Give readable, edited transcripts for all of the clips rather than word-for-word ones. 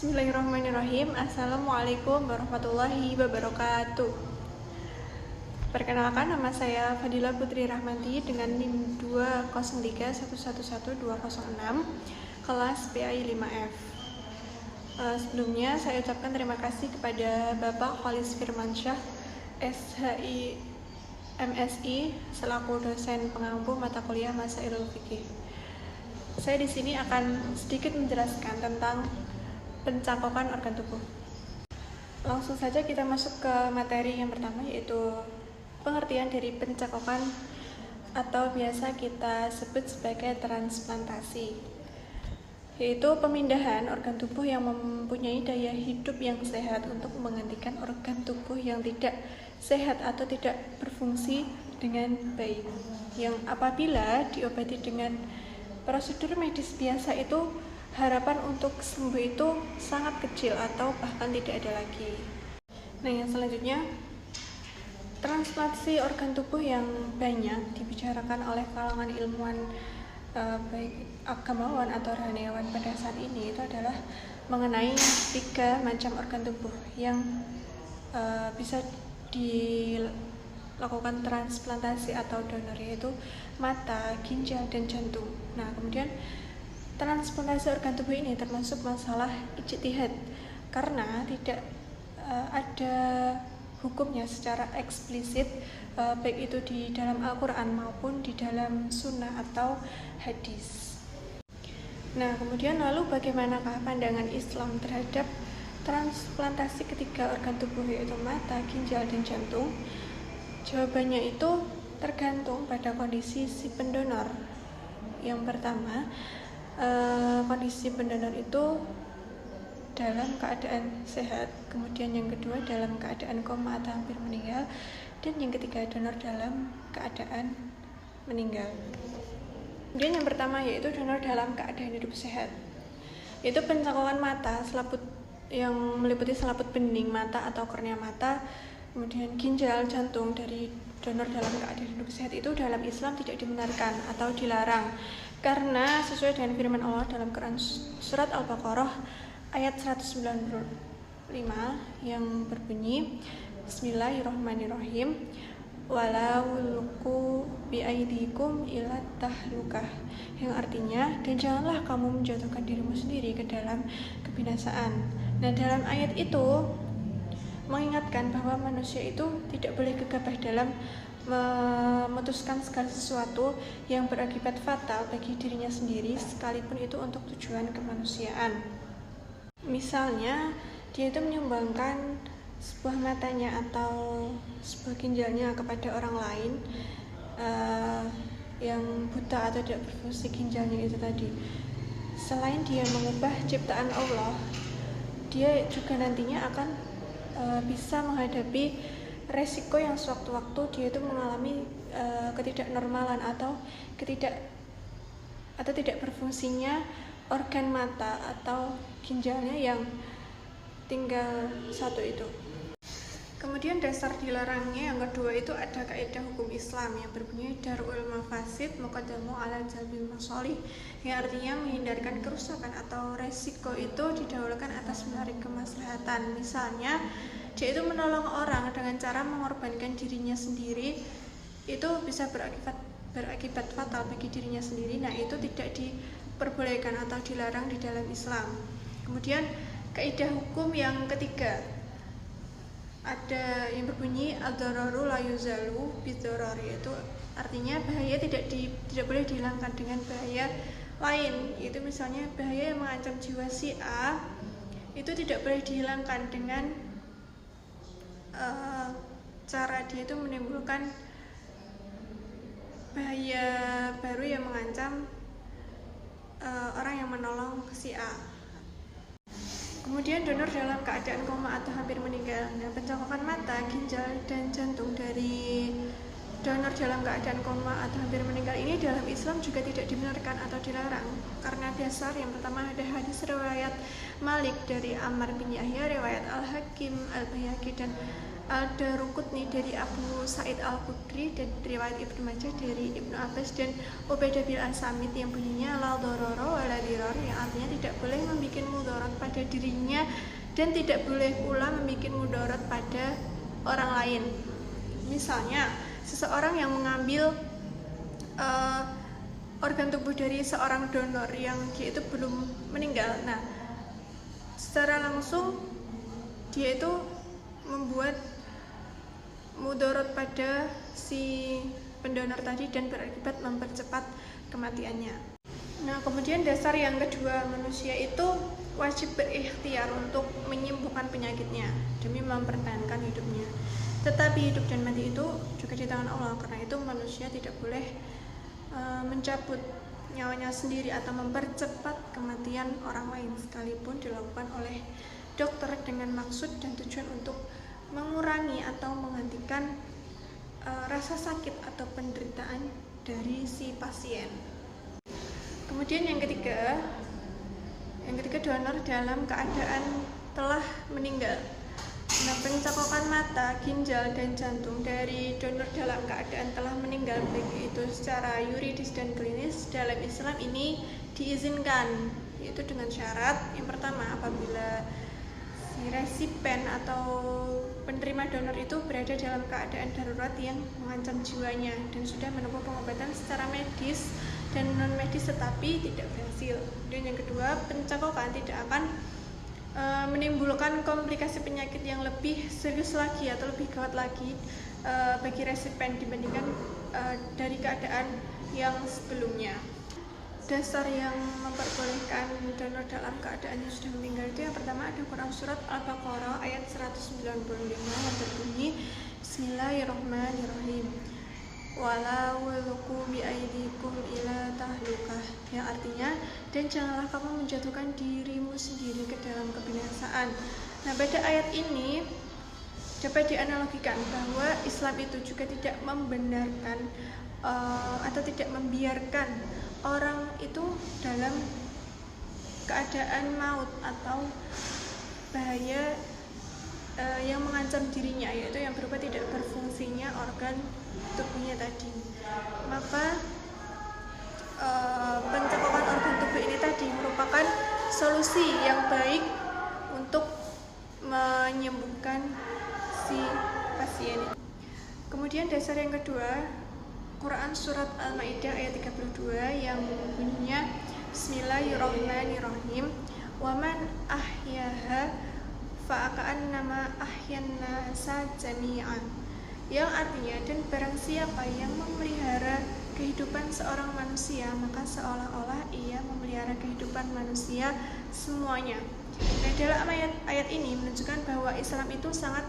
Bismillahirrahmanirrahim. Assalamualaikum warahmatullahi wabarakatuh. Perkenalkan, nama saya Fadila Putri Rahmanti dengan NIM 203111206 kelas PAI 5F. Sebelumnya saya ucapkan terima kasih kepada Bapak Khalis Firmansyah SHI MSI selaku dosen pengampu mata kuliah Masailul Fiqih. Saya di sini akan sedikit menjelaskan tentang pencangkokan organ tubuh. Langsung saja kita masuk ke materi yang pertama, yaitu pengertian dari pencangkokan atau biasa kita sebut sebagai transplantasi, yaitu pemindahan organ tubuh yang mempunyai daya hidup yang sehat untuk menggantikan organ tubuh yang tidak sehat atau tidak berfungsi dengan baik, yang apabila diobati dengan prosedur medis biasa itu harapan untuk sembuh itu sangat kecil atau bahkan tidak ada lagi. Nah, yang selanjutnya, transplantasi organ tubuh yang banyak dibicarakan oleh kalangan ilmuwan baik agamawan atau rohaniawan pada saat ini itu adalah mengenai 3 macam organ tubuh yang bisa dilakukan transplantasi atau donor, yaitu mata, ginjal, dan jantung. Nah, kemudian transplantasi organ tubuh ini termasuk masalah ijtihad karena tidak ada hukumnya secara eksplisit, baik itu di dalam Al-Quran maupun di dalam sunnah atau hadis. Nah, kemudian lalu bagaimanakah pandangan Islam terhadap transplantasi ketiga organ tubuh, yaitu mata, ginjal, dan jantung? Jawabannya itu tergantung pada kondisi si pendonor. Yang pertama, kondisi pendonor itu dalam keadaan sehat, kemudian yang kedua dalam keadaan koma atau hampir meninggal, dan yang ketiga donor dalam keadaan meninggal. Kemudian yang pertama yaitu donor dalam keadaan hidup sehat, yaitu pencangkokan mata yang meliputi selaput bening mata atau kornea mata, kemudian ginjal, jantung dari donor dalam keadaan hidup sehat itu dalam Islam tidak dibenarkan atau dilarang, karena sesuai dengan firman Allah dalam Quran surat Al-Baqarah ayat 195 yang berbunyi, Bismillahirrahmanirrahim, walawulku biaidikum ila tahlukah, yang artinya, dan janganlah kamu menjatuhkan dirimu sendiri ke dalam kebinasaan. Nah, dalam ayat itu mengingatkan bahwa manusia itu tidak boleh gegabah dalam memutuskan segala sesuatu yang berakibat fatal bagi dirinya sendiri, sekalipun itu untuk tujuan kemanusiaan. Misalnya, dia itu menyumbangkan sebuah matanya atau sebuah ginjalnya kepada orang lain yang buta atau tidak berfungsi ginjalnya itu tadi. Selain dia mengubah ciptaan Allah, dia juga nantinya akan bisa menghadapi resiko yang sewaktu-waktu dia itu mengalami ketidaknormalan atau tidak berfungsinya organ mata atau ginjalnya yang tinggal satu itu. Kemudian dasar dilarangnya yang kedua itu ada kaidah hukum Islam yang berbunyi darul mafasid muqaddamu ala jalbil masolih, yang artinya menghindarkan kerusakan atau resiko itu didahulukan atas menarik kemaslahatan. Misalnya, dia itu menolong orang dengan cara mengorbankan dirinya sendiri, itu bisa berakibat fatal bagi dirinya sendiri. Nah, itu tidak diperbolehkan atau dilarang di dalam Islam. Kemudian kaidah hukum yang ketiga ada yang berbunyi ad-dararu la yuzalu bid-darari, yaitu artinya bahaya tidak boleh dihilangkan dengan bahaya lain. Itu misalnya bahaya yang mengancam jiwa si A itu tidak boleh dihilangkan dengan cara dia itu menimbulkan bahaya baru yang mengancam orang yang menolong si A. Kemudian donor dalam keadaan koma atau hampir meninggal. Nah, pencangkokan mata, ginjal, dan jantung dari donor dalam keadaan koma atau hampir meninggal ini dalam Islam juga tidak dibenarkan atau dilarang, karena dasar yang pertama ada hadis riwayat Malik dari Ammar bin Yahya, riwayat Al-Hakim, Al-Baihaqi dan Al-Daruqutni dari Abu Sa'id Al-Khudri, dan riwayat Ibnu Majah dari Ibnu Abbas dan Ubaidah bin Al-Samit yang bunyinya la dororo wala dirar, yang artinya tidak boleh membuat mudarat pada dirinya dan tidak boleh pula membuat mudarat pada orang lain. Misalnya seseorang yang mengambil organ tubuh dari seorang donor yang dia itu belum meninggal, nah secara langsung dia itu membuat mudarat pada si pendonor tadi dan berakibat mempercepat kematiannya. Nah, kemudian dasar yang kedua, manusia itu wajib berikhtiar untuk menyembuhkan penyakitnya demi mempertahankan hidupnya. Tetapi hidup dan mati itu juga di tangan Allah, karena itu manusia tidak boleh mencabut nyawanya sendiri atau mempercepat kematian orang lain, sekalipun dilakukan oleh dokter dengan maksud dan tujuan untuk mengurangi atau menghentikan rasa sakit atau penderitaan dari si pasien. Kemudian yang ketiga donor dalam keadaan telah meninggal. Nah, pencakokan mata, ginjal, dan jantung dari donor dalam keadaan telah meninggal, baik itu secara yuridis dan klinis, dalam Islam ini diizinkan, yaitu dengan syarat yang pertama, apabila si resipien atau penerima donor itu berada dalam keadaan darurat yang mengancam jiwanya dan sudah menempuh pengobatan secara medis dan non medis tetapi tidak berhasil. Dan yang kedua, pencakokan tidak akan menimbulkan komplikasi penyakit yang lebih serius lagi atau lebih gawat lagi bagi resipien dibandingkan dari keadaan yang sebelumnya. Dasar yang memperbolehkan donor dalam keadaan yang sudah meninggal itu yang pertama ada Quran surat Al-Baqarah ayat 195 yang berbunyi Bismillahirrahmanirrahim wala wulqu biaidikum ila tahlukah, yang artinya dan janganlah kamu menjatuhkan dirimu sendiri ke dalam kebinasaan. Nah, pada ayat ini dapat dianalogikan bahwa Islam itu juga tidak membenarkan atau tidak membiarkan orang itu dalam keadaan maut atau bahaya yang mengancam dirinya, yaitu yang berupa tidak berfungsinya organ tubuhnya tadi. Maka pencakokan organ tubuh ini tadi merupakan solusi yang baik untuk menyembuhkan si pasien. Kemudian dasar yang kedua, Quran surat Al-Maidah ayat 32 yang bunyinya Bismillahirrahmanirrahim wa man ahyaha fa'aka'annama ahyanna jami'an, yang artinya dan barang siapa yang memelihara kehidupan seorang manusia maka seolah-olah ia memelihara kehidupan manusia semuanya. Nah, dalam ayat ini menunjukkan bahwa Islam itu sangat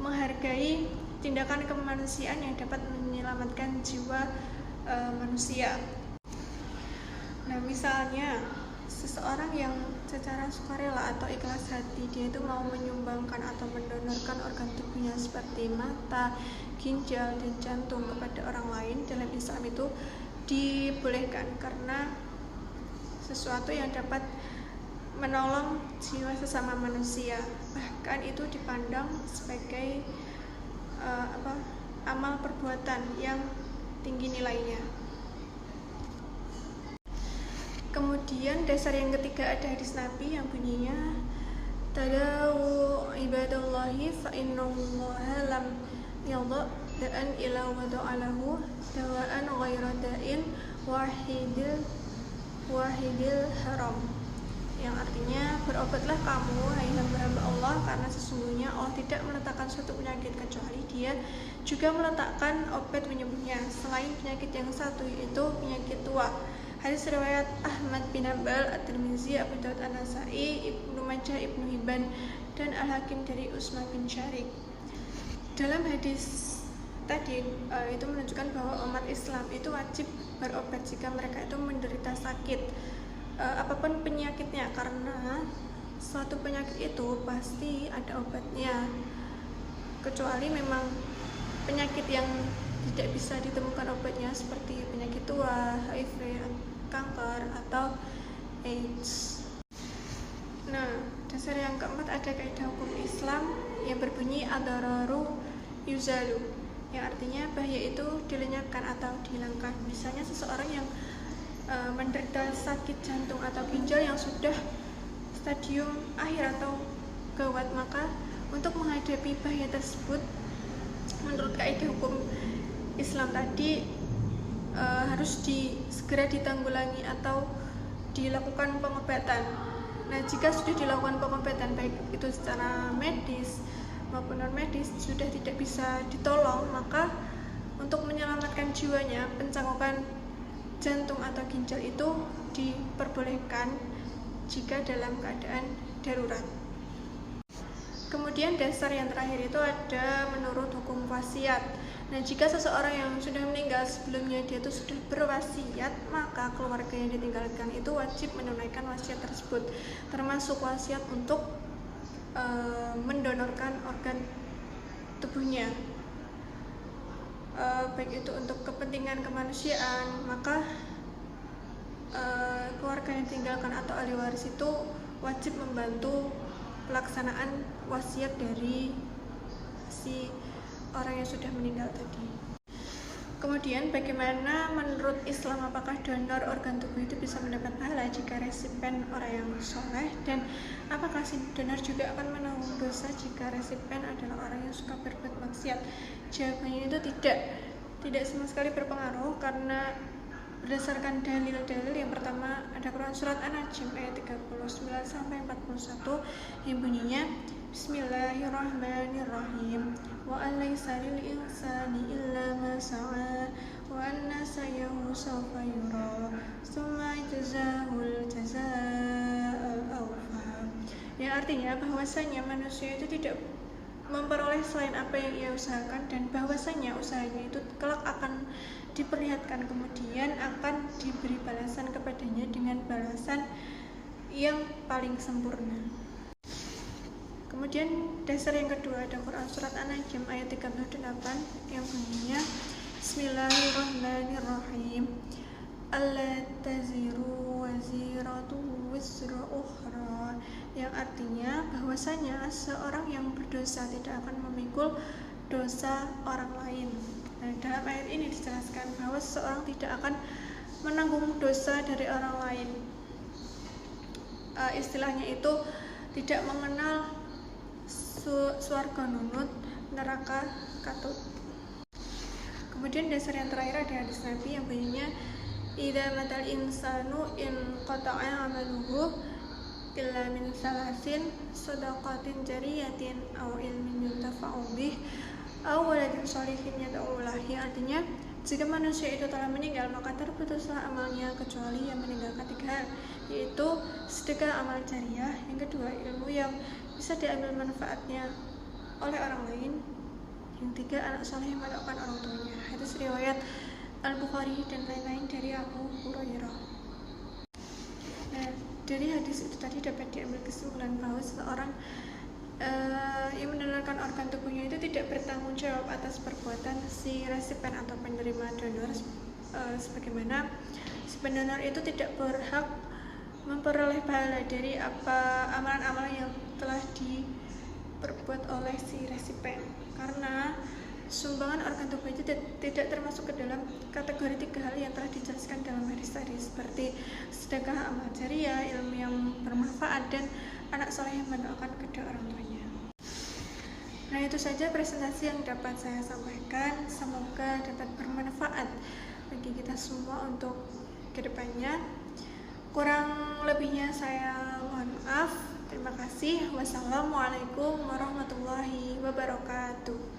menghargai tindakan kemanusiaan yang dapat menyelamatkan jiwa manusia. Nah, misalnya seseorang yang secara sukarela atau ikhlas hati dia itu mau menyumbangkan atau mendonorkan organ tubuhnya seperti mata, ginjal, dan jantung kepada orang lain, dalam Islam itu dibolehkan karena sesuatu yang dapat menolong jiwa sesama manusia, bahkan itu dipandang sebagai amal perbuatan yang tinggi nilainya. Kemudian dasar yang ketiga ada hadis Nabi yang bunyinya tadawu ibadallahi fa innallaha lam yadha da'an ila wada'alahu dawa'an ghaira da'in wahidil haram, yang artinya berobatlah kamu hai hamba-hamba Allah, karena sesungguhnya Allah tidak meletakkan suatu penyakit kecuali Dia juga meletakkan obat penyembuhnya selain penyakit yang satu, yaitu penyakit tua. Hadis riwayat Ahmad bin Hanbal, At-Tirmizi, Abu Daud, An-Nasai, Ibnu Majah, Ibnu Hibban, dan Al-Hakim dari Utsman bin Syarif. Dalam hadis tadi itu menunjukkan bahwa umat Islam itu wajib berobat jika mereka itu menderita sakit apapun penyakitnya, karena suatu penyakit itu pasti ada obatnya, kecuali memang penyakit yang tidak bisa ditemukan obatnya seperti penyakit tua, HIV, kanker, atau AIDS. Nah, dasar yang keempat ada kaidah hukum Islam yang berbunyi ad-dararu yuzalu, yang artinya bahaya itu dilenyapkan atau dihilangkan. Misalnya seseorang yang menderita sakit jantung atau ginjal yang sudah stadium akhir atau gawat, maka untuk menghadapi bahaya tersebut menurut kaidah hukum Islam tadi harus segera ditanggulangi atau dilakukan pengobatan. Nah, jika sudah dilakukan pengobatan baik itu secara medis maupun non medis sudah tidak bisa ditolong, maka untuk menyelamatkan jiwanya pencangkukan jantung atau ginjal itu diperbolehkan jika dalam keadaan darurat. Kemudian dasar yang terakhir itu ada menurut hukum wasiat. Nah, jika seseorang yang sudah meninggal sebelumnya dia itu sudah berwasiat, maka keluarga yang ditinggalkan itu wajib menunaikan wasiat tersebut, termasuk wasiat untuk mendonorkan organ tubuhnya, baik itu untuk kepentingan kemanusiaan. Maka keluarga yang ditinggalkan atau ahli waris itu wajib membantu pelaksanaan wasiat dari si orang yang sudah meninggal tadi. Kemudian bagaimana menurut Islam, apakah donor organ tubuh itu bisa mendapat pahala jika resipen orang yang soleh, dan apakah si donor juga akan menanggung dosa jika resipen adalah orang yang suka berbuat maksiat? Jawabannya itu tidak sama sekali berpengaruh, karena berdasarkan dalil-dalil. Yang pertama ada Quran surat An-Najm ayat 39 sampai 41 yang bunyinya Bismillahirrahmanirrahim, wa alaysa lil insani illa ma sa'a wa anna sa'yahu sawfa yura tsumma yujzahul jazaa'al awfa. Yang artinya bahwasanya manusia itu tidak memperoleh selain apa yang ia usahakan, dan bahwasanya usahanya itu kelak akan diperlihatkan, kemudian akan diberi balasan kepadanya dengan balasan yang paling sempurna. Kemudian dasar yang kedua ada Quran surat An-Najm ayat 38 yang bunyinya Bismillahirrahmanirrahim, alla taziru waziratu wizra ukhra, yang artinya bahwasanya seorang yang berdosa tidak akan memikul dosa orang lain. Nah, dalam ayat ini dijelaskan bahwa seseorang tidak akan menanggung dosa dari orang lain. Istilahnya itu tidak mengenal swarga nunut, neraka katut. Kemudian dasar yang terakhir ada hadis Nabi yang bunyinya idza matal insanu in qata'a amaluhu illa min salasin shadaqatin jariyatin aw ilmin yuntafa'u bih aw waladin sholihin yad'u lah. Artinya jika manusia itu telah meninggal maka terputuslah amalnya kecuali yang meninggalkan 3 hal, yaitu sedekah amal jariah, yang kedua ilmu yang bisa diambil manfaatnya oleh orang lain, yang 3 anak soleh yang mendoakan orang tuanya. Hadis riwayat Al-Bukhari dan lain-lain dari Abu Hurairah. Nah, dari hadis itu tadi dapat diambil kesimpulan bahwa seseorang yang mendonorkan organ tubuhnya itu tidak bertanggung jawab atas perbuatan si resipen atau penerima donor, sebagaimana si pendonor itu tidak berhak memperoleh pahala dari apa amalan-amalan yang telah diperbuat oleh si resipen, karena sumbangan organ tubuh itu tidak termasuk ke dalam kategori 3 hal yang telah dijelaskan dalam hadis tadi, seperti sedekah amal jariah, ilmu yang bermanfaat, dan anak soleh yang mendoakan kedua orang tuanya. Nah, itu saja presentasi yang dapat saya sampaikan. Semoga dapat bermanfaat bagi kita semua untuk kedepannya. Kurang lebihnya saya mohon maaf. Terima kasih. Wassalamualaikum warahmatullahi wabarakatuh.